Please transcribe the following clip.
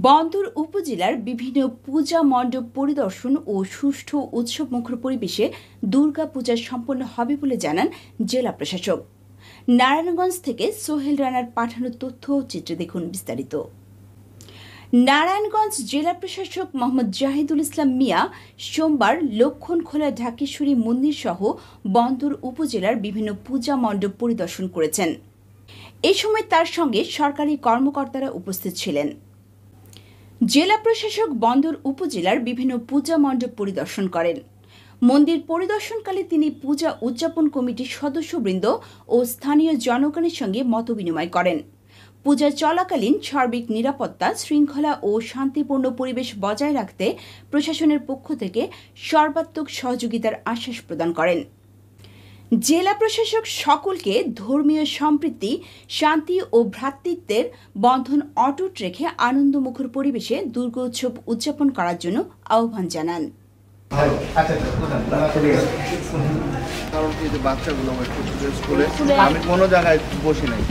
বন্দর উপজেলার বিভিন্ন পূজা মণ্ডপ পরিদর্শন ও সুষ্ঠু উৎসবমুখর পরিবেশে দুর্গাপূজা সম্পন্ন হবে বলে জানান জেলা প্রশাসক। নারায়ণগঞ্জ থেকে সোহেল রানার পাঠানো তথ্য ও চিত্রে দেখুন বিস্তারিত। নারায়ণগঞ্জ জেলা প্রশাসক মোহাম্মদ জাহিদুল ইসলাম মিয়া সোমবার লক্ষণখোলা ঢাকেশ্বরী মন্দির সহ বন্দর উপজেলার বিভিন্ন পূজা মণ্ডপ পরিদর্শন করেছেন। এ সময় তার সঙ্গে সরকারি কর্মকর্তারা উপস্থিত ছিলেন। জেলা প্রশাসক বন্দর উপজেলার বিভিন্ন পূজা মণ্ডপ পরিদর্শন করেন। মন্দির পরিদর্শনকালে তিনি পূজা উদযাপন কমিটির সদস্যবৃন্দ ও স্থানীয় জনগণের সঙ্গে মতবিনিময় করেন। পূজা চলাকালীন সার্বিক নিরাপত্তা, শৃঙ্খলা ও শান্তিপূর্ণ পরিবেশ বজায় রাখতে প্রশাসনের পক্ষ থেকে সর্বাত্মক সহযোগিতার আশ্বাস প্রদান করেন। জেলা প্রশাসক সকলকে ধর্মীয় সম্প্রীতি, শান্তি ও ভ্রাতৃত্বের বন্ধন অটুট রেখে আনন্দমুখর পরিবেশে দুর্গোৎসব উদযাপন করার জন্য আহ্বান জানান। আমি কোনো জায়গায় বসি নাই।